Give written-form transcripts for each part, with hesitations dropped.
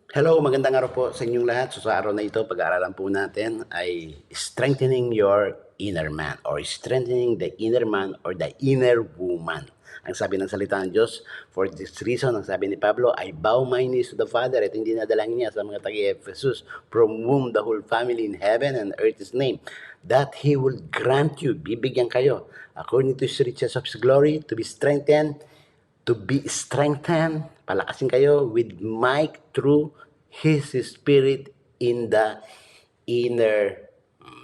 Hello, magandang araw po sa inyong lahat. So sa araw na ito, pag-aaralan po natin ay strengthening your inner man or strengthening the inner man or the inner woman. Ang sabi ng salita ng Diyos, for this reason, ang sabi ni Pablo, I bow my knees to the Father at hindi nadalangin niya sa mga taga-Ephesus, from whom the whole family in heaven and earth is named, that He will grant you, bibigyan kayo, according to His riches of His glory, to be strengthened, palakasin kayo with might through His Spirit in the inner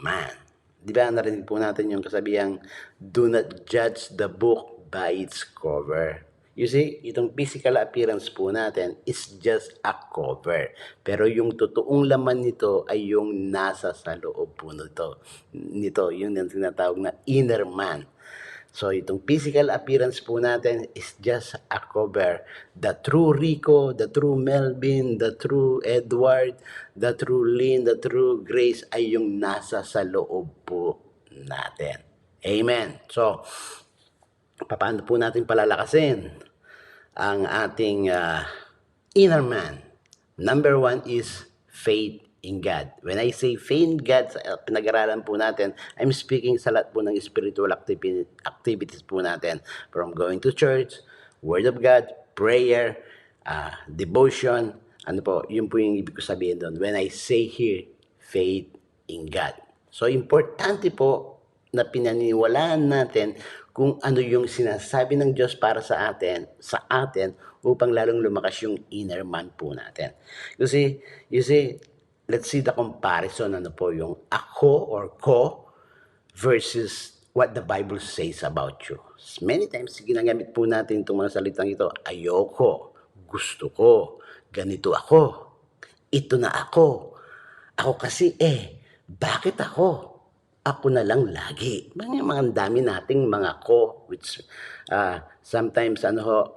man. Di ba narinig po natin yung kasabihang, do not judge the book by its cover. You see, itong physical appearance po natin is just a cover. Pero yung totoong laman nito ay yung nasa sa loob po nito yun yung tinatawag na inner man. So itong physical appearance po natin is just a cover. The true Rico, the true Melvin, the true Edward, the true Lynn, the true Grace ay yung nasa sa loob po natin. Amen. So, paano po natin palalakasin ang ating inner man? Number one is faith in God. When I say faith in God, pinag-aralan po natin, I'm speaking sa lahat po ng spiritual activities po natin. From going to church, Word of God, prayer, devotion, ano po, yun po yung ibig ko sabihin doon. When I say here, faith in God. So, importante po na pinaniniwalaan natin kung ano yung sinasabi ng Diyos para sa atin upang lalong lumakas yung inner man po natin. You see, let's see the comparison, ano po yung ako or ko versus what the Bible says about you. Many times, ginagamit po natin itong mga salitang ito, ayoko, gusto ko, ganito ako, ito na ako kasi bakit ako? Ako na lang lagi. Mga dami nating mga ko, which sometimes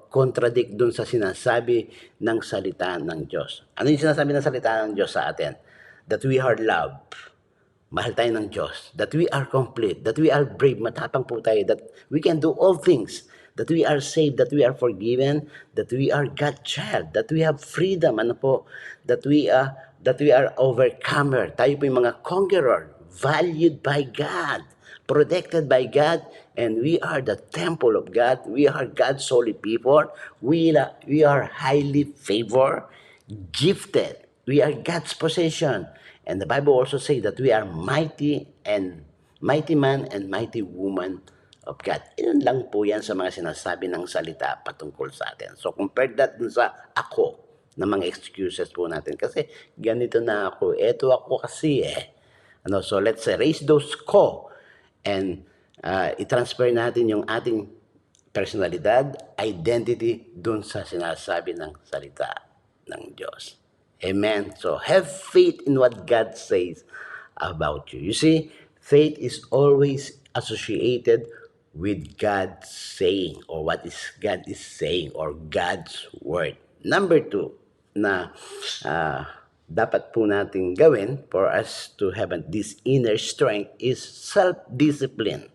contradict dun sa sinasabi ng salita ng Diyos. Ano yung sinasabi ng salita ng Diyos sa atin? That we are loved. Mahal tayo ng Diyos. That we are complete. That we are brave. Matapang po tayo. That we can do all things. That we are saved. That we are forgiven. That we are God's child. That we have freedom. Ano po? That we are overcomer. Tayo po yung mga conqueror. Valued by God. Protected by God. And we are the temple of God. We are God's holy people. We are highly favored. Gifted. We are God's possession. And the Bible also says that we are mighty man and mighty woman of God. Ilan lang po yan sa mga sinasabi ng salita patungkol sa atin. So compare that dun sa ako na mga excuses po natin. Kasi ganito na ako, eto ako kasi so let's erase those ko and i-transfer natin yung ating personalidad, identity dun sa sinasabi ng salita ng Diyos. Amen. So have faith in what God says about you. You see, faith is always associated with God's saying or what is God is saying or God's word. Number two na dapat po natin gawin for us to have this inner strength is self-discipline.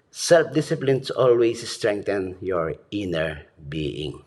Self-discipline always strengthen your inner being.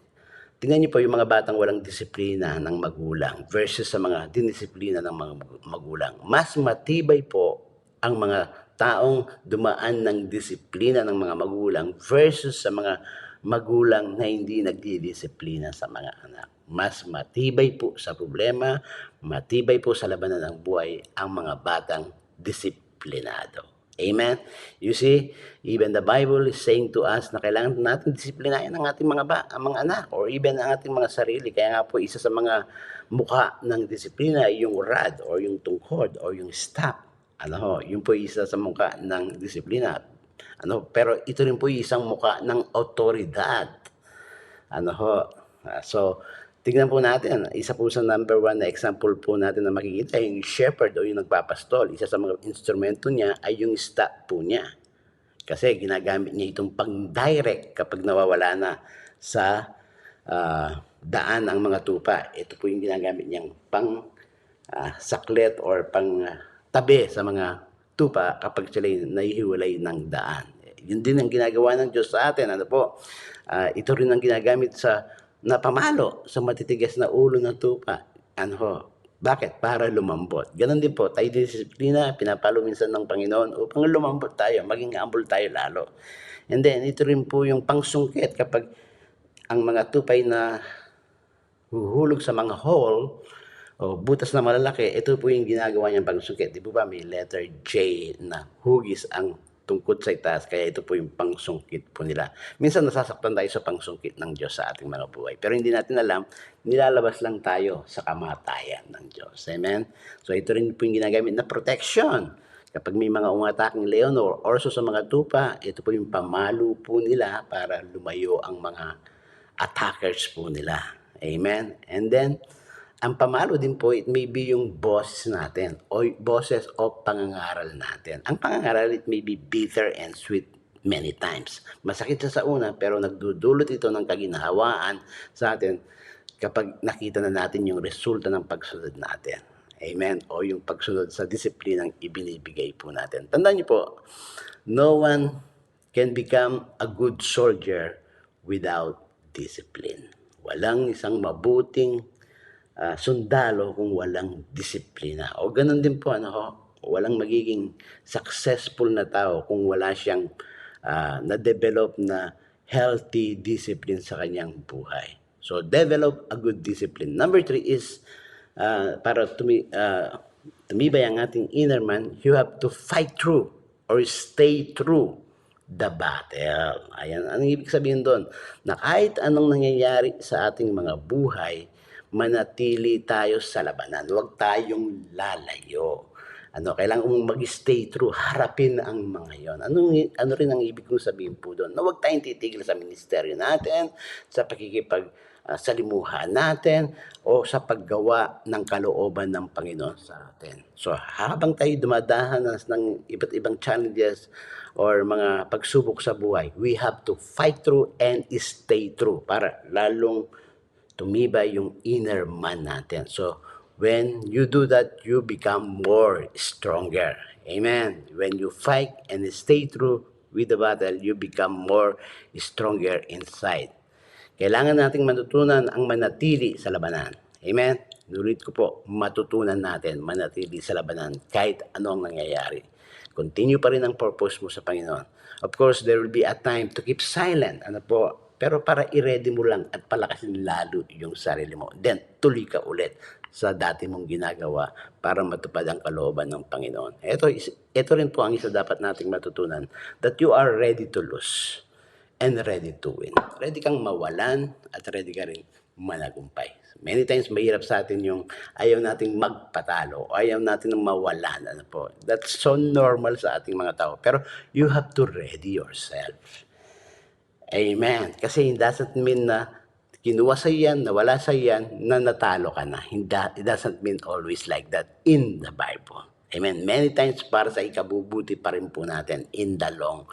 Tingnan niyo po yung mga batang walang disiplina ng magulang versus sa mga dinisiplina ng mga magulang. Mas matibay po ang mga taong dumaan ng disiplina ng mga magulang versus sa mga magulang na hindi nagdidisiplina sa mga anak. Mas matibay po sa problema, matibay po sa labanan ng buhay ang mga batang disiplinado. Amen? You see, even the Bible is saying to us na kailangan natin disiplinahin ang ating mga anak or even ang ating mga sarili. Kaya nga po, isa sa mga mukha ng disiplina ay yung rod or yung tungkod or yung staff. Yun po isa sa mukha ng disiplina. Pero ito rin po isang mukha ng otoridad. So, tignan po natin, isa po sa number one na example po natin na makikita, yung shepherd o yung nagpapastol. Isa sa mga instrumento niya ay yung staff po niya. Kasi ginagamit niya itong pang-direct kapag nawawala na sa daan ang mga tupa. Ito po yung ginagamit niyang pang-saklet or pang-tabi sa mga tupa kapag sila nahihiwalay ng daan. Yun din ang ginagawa ng Diyos sa atin. Ito rin ang ginagamit sa napamalo sa matitigas na ulo ng tupa. ano ho, bakit? Para lumambot. Gano'n din po, tayo disiplina, pinapalo minsan ng Panginoon upang lumambot tayo, maging humble tayo lalo. And then, ito rin po yung pangsungkit kapag ang mga tupay na huhulog sa mga hole o butas na malalaki, ito po yung ginagawa niyang pangsungkit. Di po ba may letter J na hugis ang tungkod sa itaas, kaya ito po yung pangsungkit po nila. Minsan nasasaktan tayo sa pangsungkit ng Diyos sa ating mga buhay. Pero hindi natin alam, nilalabas lang tayo sa kamatayan ng Diyos. Amen? So ito rin po yung ginagamit na protection. Kapag may mga umataking leon or orso sa mga tupa, ito po yung pamalo po nila para lumayo ang mga attackers po nila. Amen? And then, ang pamalo din po, it may be yung boses natin o boses o pangangaral natin. Ang pangangaral, it may be bitter and sweet many times. Masakit sa una, pero nagdudulot ito ng kaginhawaan sa atin kapag nakita na natin yung resulta ng pagsunod natin. Amen? O yung pagsunod sa disiplinang ibinibigay po natin. Tandaan niyo po, no one can become a good soldier without discipline. Walang isang mabuting sundalo kung walang disiplina. O ganun din po, walang magiging successful na tao kung wala siyang na-develop na healthy discipline sa kanyang buhay. So, develop a good discipline. Number 3 is, para tumibay ang ating inner man, you have to fight through or stay through the battle. Ayan, anong ibig sabihin doon? Na kahit anong nangyayari sa ating mga buhay, manatili tayo sa labanan. Huwag tayong lalayo. Kailangan mong mag-stay through, harapin ang mga yon. Ano rin ang ibig kong sabihin po doon? Na huwag tayong titigil sa ministeryo natin, sa salimuhan natin, o sa paggawa ng kalooban ng Panginoon sa atin. So, habang tayo dumadanas ng iba't ibang challenges or mga pagsubok sa buhay, we have to fight through and stay through para lalong tumibay yung inner man natin. So, when you do that, you become more stronger. Amen. When you fight and stay true with the battle, you become more stronger inside. Kailangan nating matutunan ang manatili sa labanan. Amen. Nulit ko po, matutunan natin manatili sa labanan kahit ano ang nangyayari. Continue pa rin ang purpose mo sa Panginoon. Of course, there will be a time to keep silent. Pero para i-ready mo lang at palakasin lalo yung sarili mo. Then, tuloy ka ulit sa dati mong ginagawa para matupad ang kalooban ng Panginoon. Ito rin po ang isa dapat nating matutunan, that you are ready to lose and ready to win. Ready kang mawalan at ready ka rin managumpay. Many times mahirap sa atin yung ayaw nating magpatalo o ayaw natin mawalan. That's so normal sa ating mga tao. Pero you have to ready yourself. Amen. Kasi it doesn't mean na kinuha sa yan, nawala sa yan, na natalo ka na. It doesn't mean always like that in the Bible. Amen. Many times para sa ikabubuti pa rin po natin in the long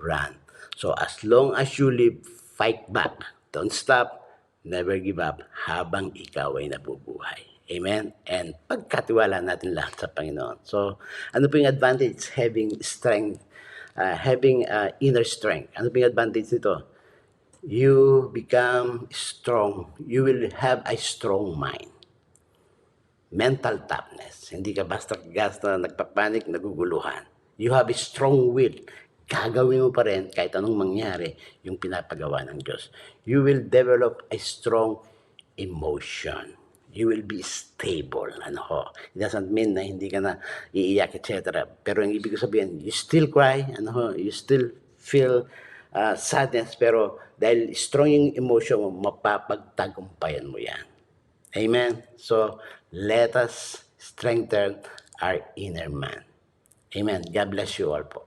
run. So as long as you live, fight back. Don't stop, never give up habang ikaw ay nabubuhay. Amen? And pagkatiwala natin lahat sa Panginoon. So, ano po yung advantage? Having strength, having inner strength. Ano po yung advantage nito? You become strong. You will have a strong mind. Mental toughness. Hindi ka basta nagpapanik, naguguluhan. You have a strong will. Gagawin mo pa rin kahit anong mangyari yung pinapagawa ng Diyos. You will develop a strong emotion. You will be stable. It doesn't mean na hindi ka na iiyak, etc. Pero ang ibig sabihin, you still cry, you still feel sadness, pero dahil strong yung emotion mo, mapapagtagumpayan mo yan. Amen? So, let us strengthen our inner man. Amen. God bless you all po.